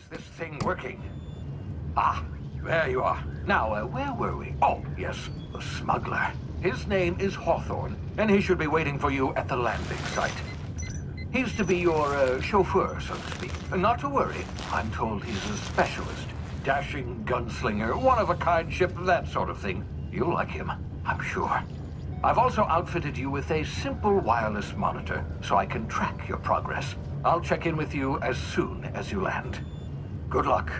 this thing working? Ah, there you are. Now, where were we? Oh, yes, the smuggler. His name is Hawthorne, and he should be waiting for you at the landing site. He's to be your chauffeur, so to speak. Not to worry. I'm told he's a specialist. Dashing gunslinger, one-of-a-kind ship, that sort of thing. You'll like him, I'm sure. I've also outfitted you with a simple wireless monitor, so I can track your progress. I'll check in with you as soon as you land. Good luck.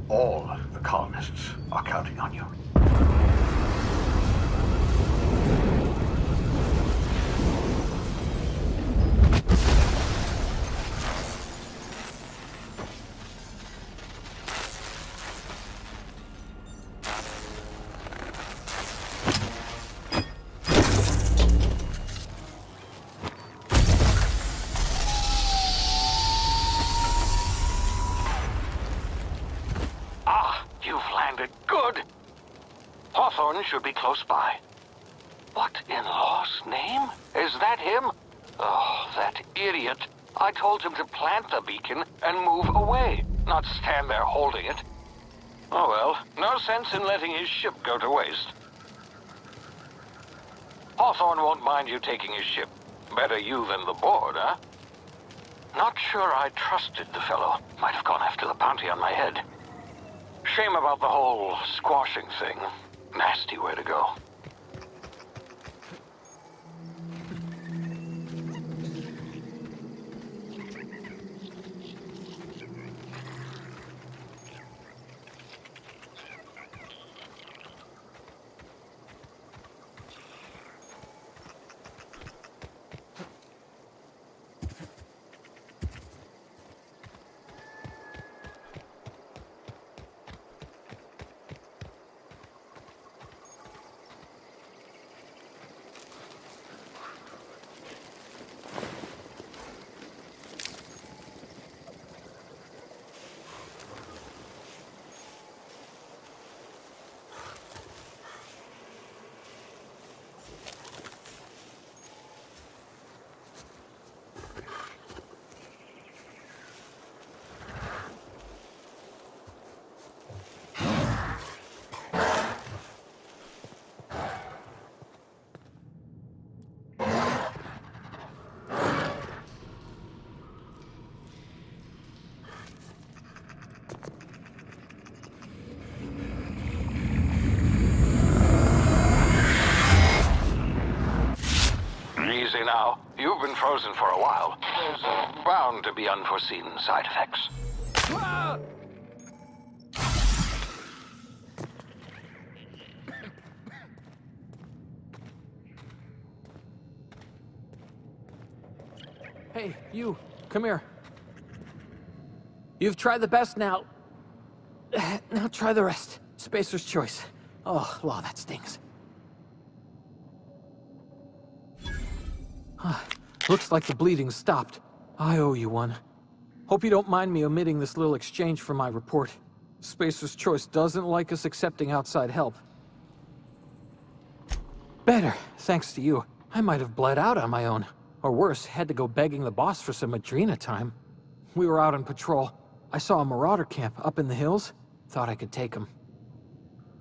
All the colonists are counting on you. Hawthorne should be close by. What in law's name? Is that him? Oh, that idiot. I told him to plant the beacon and move away, not stand there holding it. Oh well, no sense in letting his ship go to waste. Hawthorne won't mind you taking his ship. Better you than the board, huh? Not sure I trusted the fellow. Might have gone after the bounty on my head. Shame about the whole squashing thing. Nasty way to go. Easy now. You've been frozen for a while. There's bound to be unforeseen side effects. Hey, you, come here. You've tried the best now. Now try the rest. Spacer's choice. Oh, law, that stings. Looks like the bleeding stopped. I owe you one. Hope you don't mind me omitting this little exchange from my report. Spacer's choice doesn't like us accepting outside help. Better, thanks to you. I might have bled out on my own. Or worse, had to go begging the boss for some Adrena time. We were out on patrol. I saw a marauder camp up in the hills. Thought I could take him.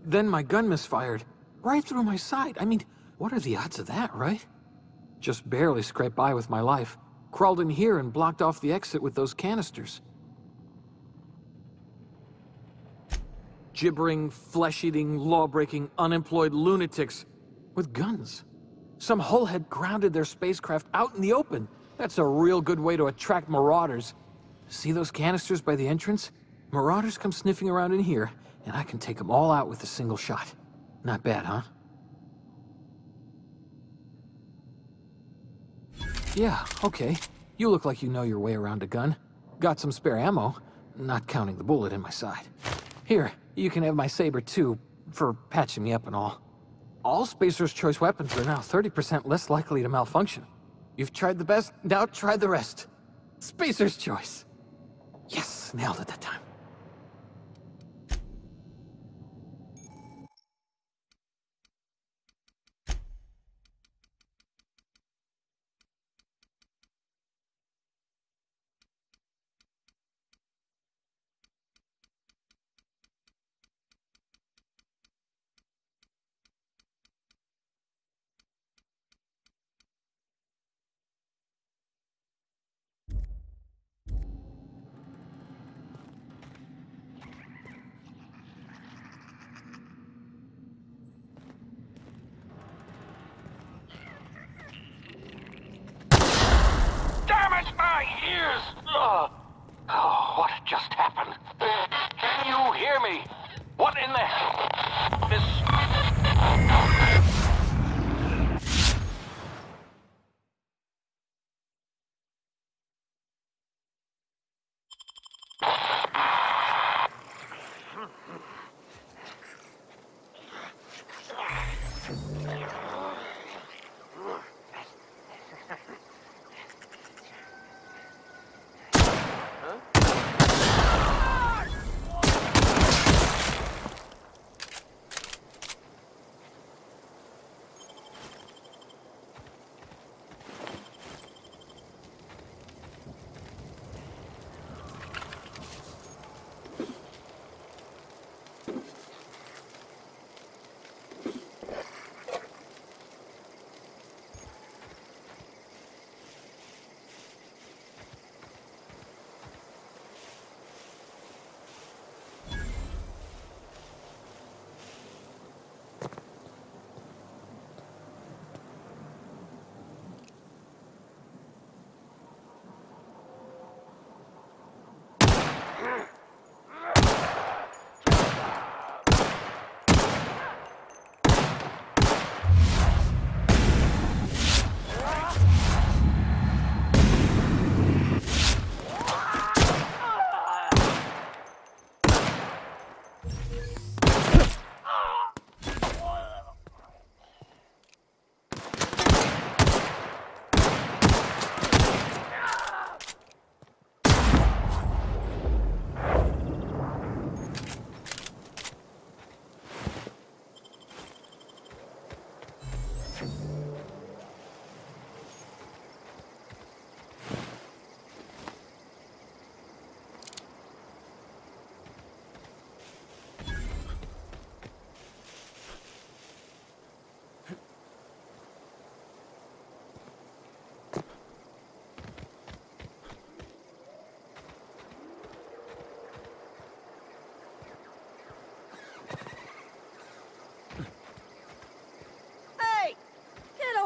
Then my gun misfired. Right through my side. I mean, what are the odds of that, right? Just barely scraped by with my life. Crawled in here and blocked off the exit with those canisters. Gibbering, flesh-eating, law-breaking, unemployed lunatics with guns. Some hullhead grounded their spacecraft out in the open. That's a real good way to attract marauders. See those canisters by the entrance? Marauders come sniffing around in here, and I can take them all out with a single shot. Not bad, huh? Yeah, okay. You look like you know your way around a gun. Got some spare ammo, not counting the bullet in my side. Here, you can have my saber too, for patching me up and all. All Spacer's choice weapons are now 30% less likely to malfunction. You've tried the best, now try the rest. Spacer's choice. Yes, nailed it that time. my ears! Oh, what just happened? Can you hear me? What in the hell is...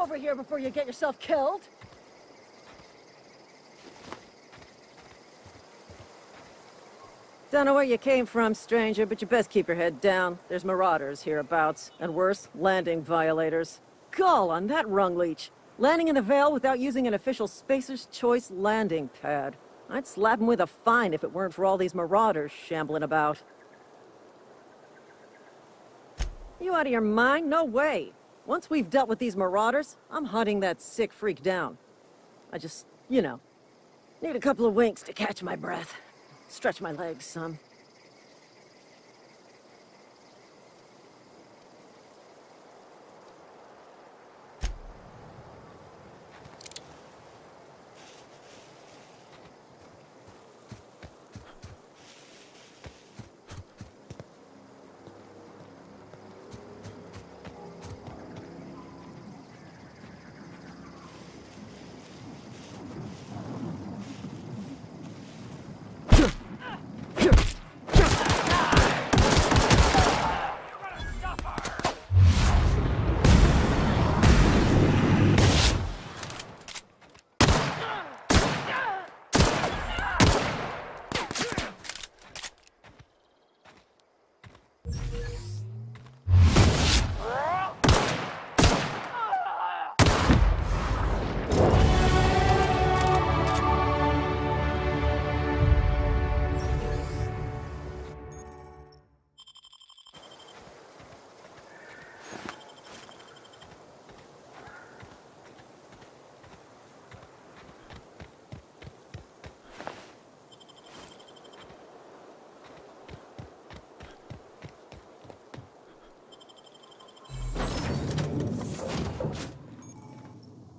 Over here before you get yourself killed. Don't know where you came from, stranger, but you best keep your head down. There's marauders hereabouts, and worse, landing violators. Gall on that rung leech. Landing in the Vale without using an official Spacer's Choice landing pad. I'd slap him with a fine if it weren't for all these marauders shambling about. You out of your mind? No way. Once we've dealt with these marauders, I'm hunting that sick freak down. I just, you know, need a couple of winks to catch my breath. Stretch my legs some.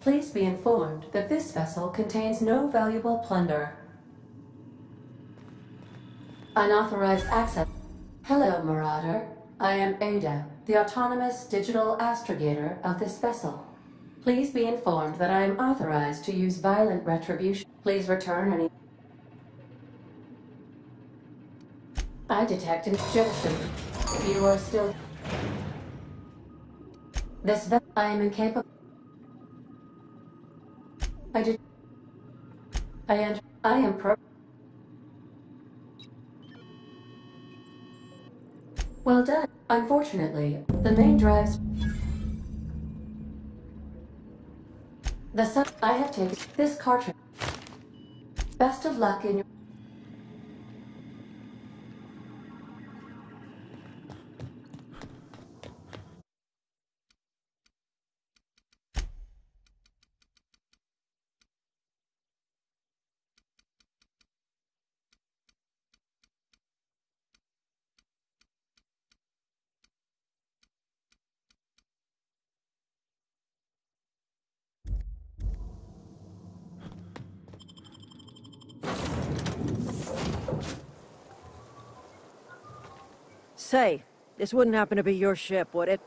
Please be informed that this vessel contains no valuable plunder. Unauthorized access. Hello, Marauder. I am Ada, the autonomous digital astrogator of this vessel. Please be informed that I am authorized to use violent retribution. Please return any... I detect an jettison. You are still... This vessel... I am incapable... I am pro. Well done. Unfortunately, the main drives. I have taken this cartridge. Best of luck in your. Say, this wouldn't happen to be your ship, would it?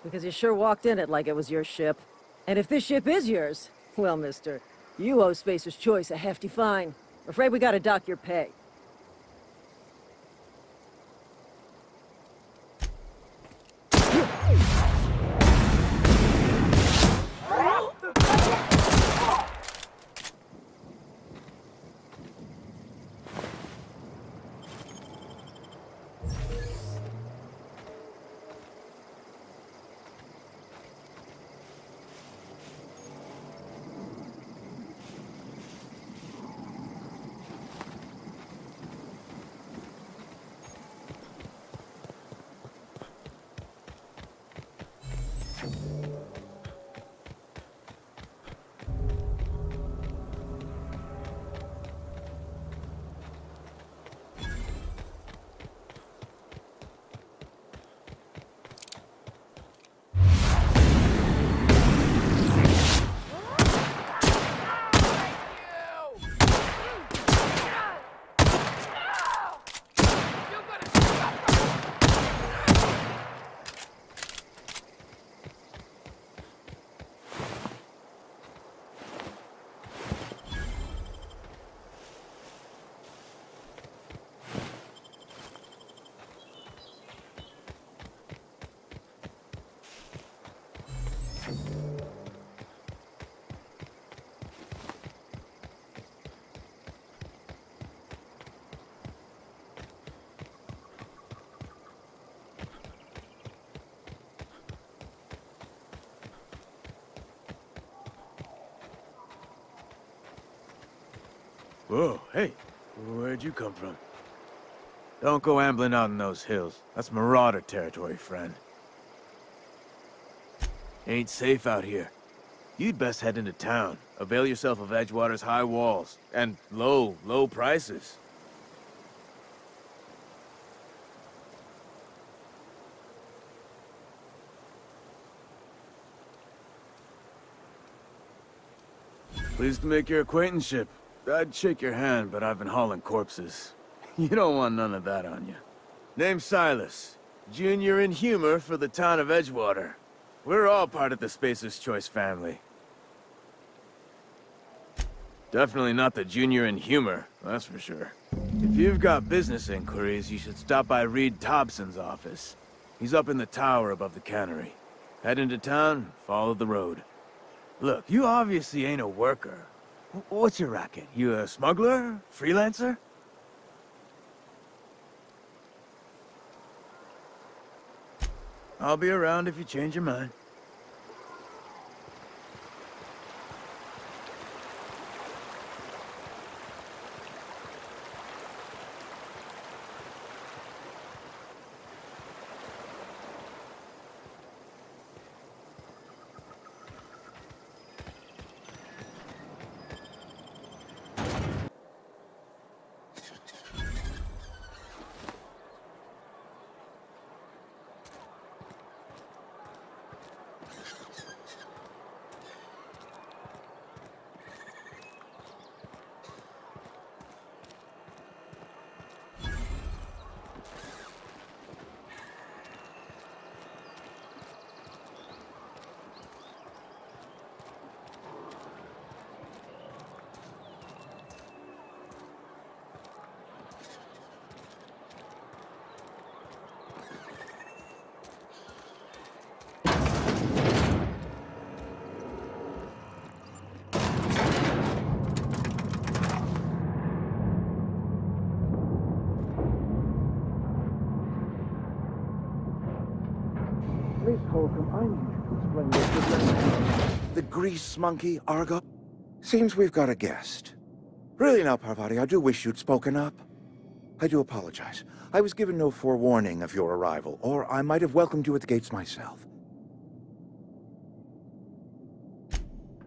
Because you sure walked in it like it was your ship. And if this ship is yours, well, mister, you owe Spacer's Choice a hefty fine. Afraid we gotta dock your pay. Whoa, hey, where'd you come from? Don't go ambling out in those hills. That's Marauder territory, friend. Ain't safe out here. You'd best head into town. Avail yourself of Edgewater's high walls. And low prices. Pleased to make your acquaintanceship. I'd shake your hand, but I've been hauling corpses. You don't want none of that on you. Name's Silas. Junior in humor for the town of Edgewater. We're all part of the Spacer's Choice family. Definitely not the junior in humor, that's for sure. If you've got business inquiries, you should stop by Reed Thompson's office. He's up in the tower above the cannery. Head into town, follow the road. Look, you obviously ain't a worker. What's your racket? You a smuggler? Freelancer? I'll be around if you change your mind. Holcomb, I need you to explain this to the grease monkey, Argo? Seems we've got a guest. Really now, Parvati, I do wish you'd spoken up. I do apologize. I was given no forewarning of your arrival, or I might have welcomed you at the gates myself.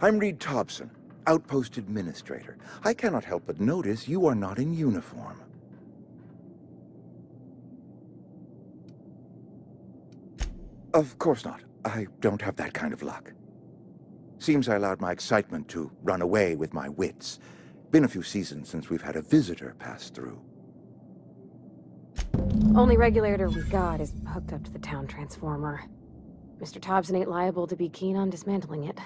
I'm Reed Thompson, Outpost Administrator. I cannot help but notice you are not in uniform. Of course not. I don't have that kind of luck. Seems I allowed my excitement to run away with my wits. Been a few seasons since we've had a visitor pass through. Only regulator we got is hooked up to the town transformer. Mr. Thompson ain't liable to be keen on dismantling it.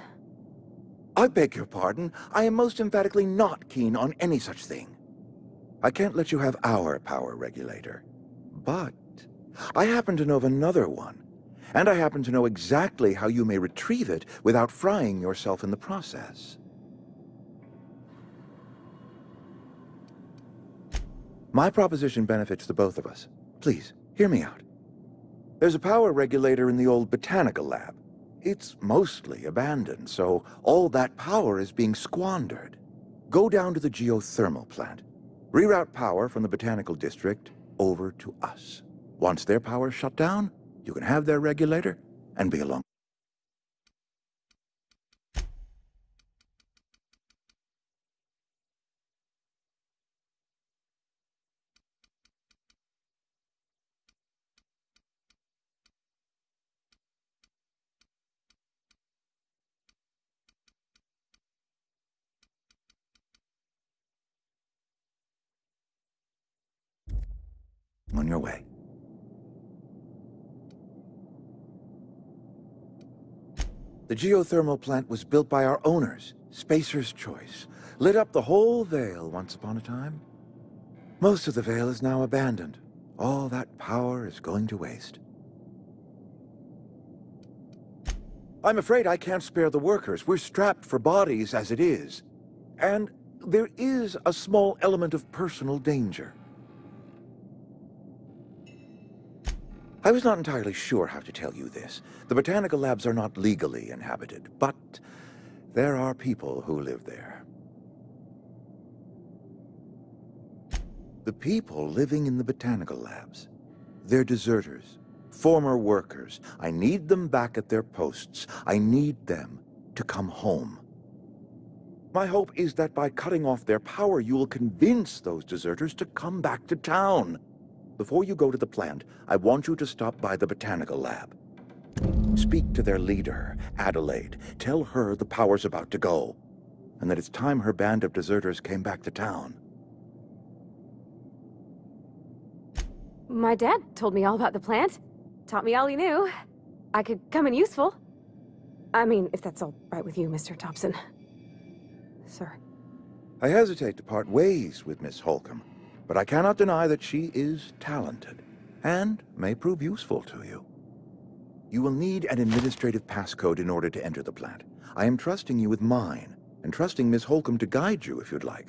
I beg your pardon. I am most emphatically not keen on any such thing. I can't let you have our power regulator. But I happen to know of another one. And I happen to know exactly how you may retrieve it without frying yourself in the process. My proposition benefits the both of us. Please, hear me out. There's a power regulator in the old botanical lab. It's mostly abandoned, so all that power is being squandered. Go down to the geothermal plant. Reroute power from the botanical district over to us. Once their power's shut down, you can have their regulator and be along. On your way. The geothermal plant was built by our owners, Spacer's Choice. Lit up the whole Vale once upon a time. Most of the Vale is now abandoned. All that power is going to waste. I'm afraid I can't spare the workers. We're strapped for bodies as it is. And there is a small element of personal danger. I was not entirely sure how to tell you this. The botanical labs are not legally inhabited, but there are people who live there. The people living in the botanical labs, they're deserters, former workers. I need them back at their posts. I need them to come home. My hope is that by cutting off their power, you will convince those deserters to come back to town. Before you go to the plant, I want you to stop by the botanical lab. Speak to their leader, Adelaide. Tell her the power's about to go, and that it's time her band of deserters came back to town. My dad told me all about the plant. Taught me all he knew. I could come in useful. I mean, if that's all right with you, Mr. Thompson. Sir. I hesitate to part ways with Miss Holcomb, but I cannot deny that she is talented, and may prove useful to you. You will need an administrative passcode in order to enter the plant. I am trusting you with mine, and trusting Miss Holcomb to guide you if you'd like.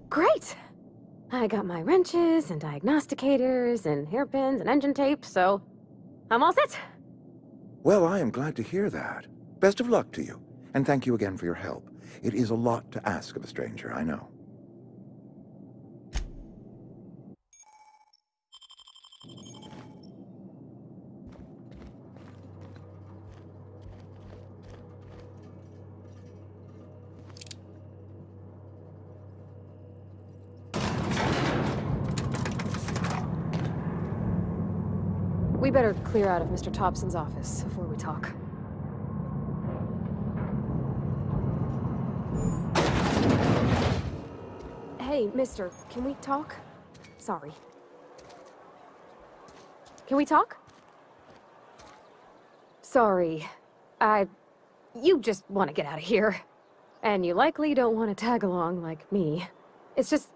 Great! I got my wrenches, and diagnosticators, and hairpins, and engine tape, so I'm all set. Well, I am glad to hear that. Best of luck to you, and thank you again for your help. It is a lot to ask of a stranger, I know. We better clear out of Mr. Thompson's office before we talk. Hey, mister, can we talk? Sorry. Can we talk? Sorry. You just want to get out of here. And you likely don't want to tag along like me. It's just,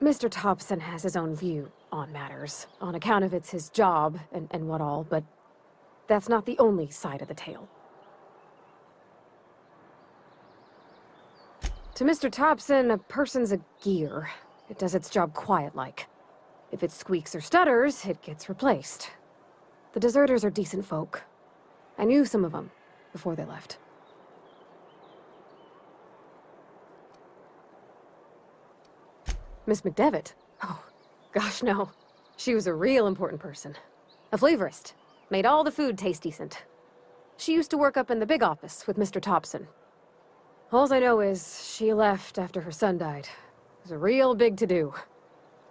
Mr. Thompson has his own view on matters, on account of it's his job and what all, but that's not the only side of the tale. To Mr. Thompson, a person's a gear. It does its job quiet-like. If it squeaks or stutters, it gets replaced. The deserters are decent folk. I knew some of them before they left. Miss McDevitt? Oh, gosh, no. She was a real important person. A flavorist. Made all the food taste decent. She used to work up in the big office with Mr. Thompson. All I know is she left after her son died. It was a real big to-do.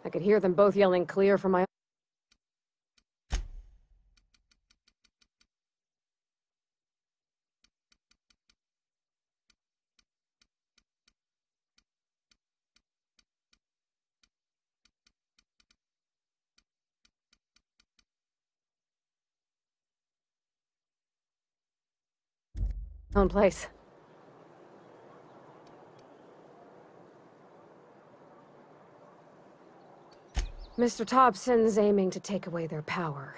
I could hear them both yelling clear from my own place. Mr. Thompson's aiming to take away their power.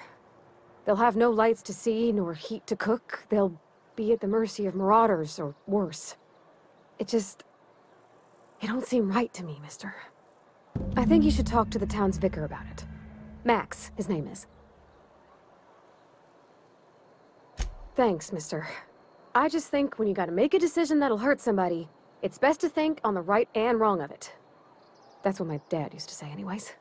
They'll have no lights to see, nor heat to cook. They'll be at the mercy of marauders, or worse. It don't seem right to me, mister. I think you should talk to the town's vicar about it. Max, his name is. Thanks, mister. I just think when you gotta make a decision that'll hurt somebody, it's best to think on the right and wrong of it. That's what my dad used to say anyways.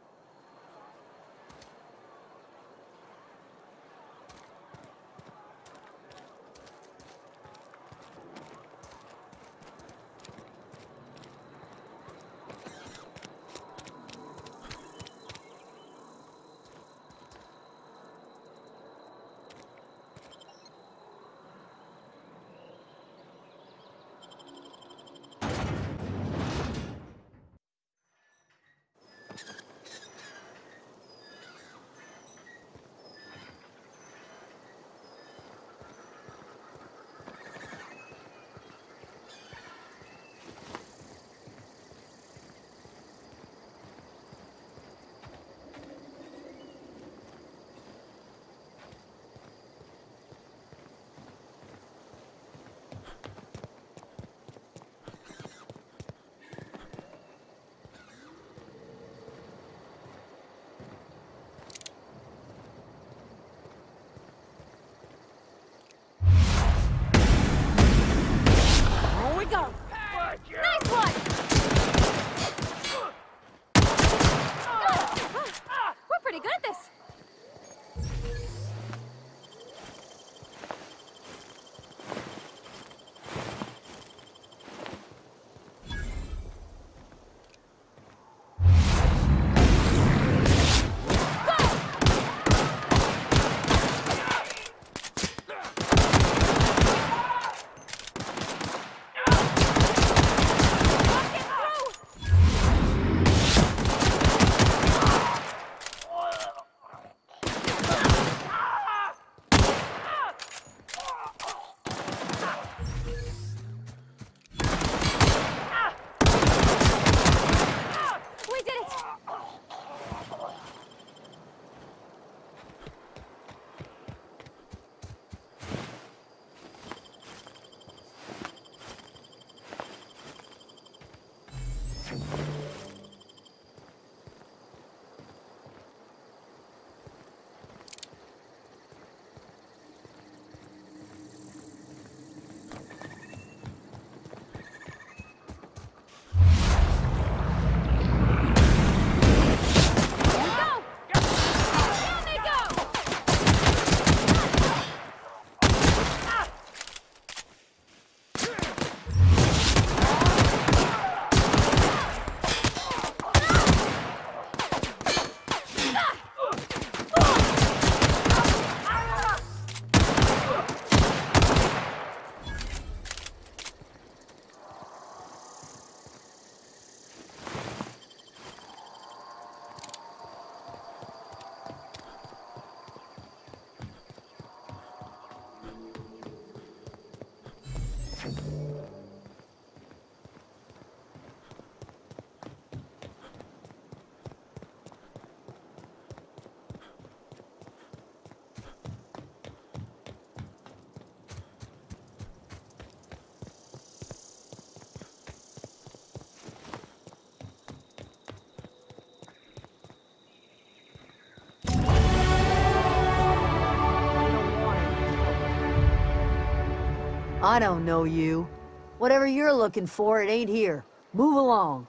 I don't know you. Whatever you're looking for, it ain't here. Move along.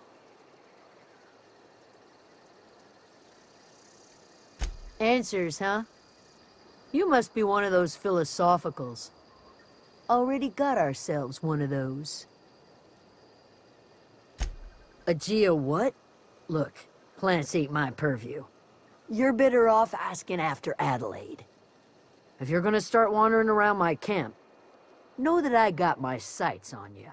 Answers, huh? You must be one of those philosophicals. Already got ourselves one of those. A geo what? Look, plants ain't my purview. You're better off asking after Adelaide. If you're gonna start wandering around my camp, know that I got my sights on you.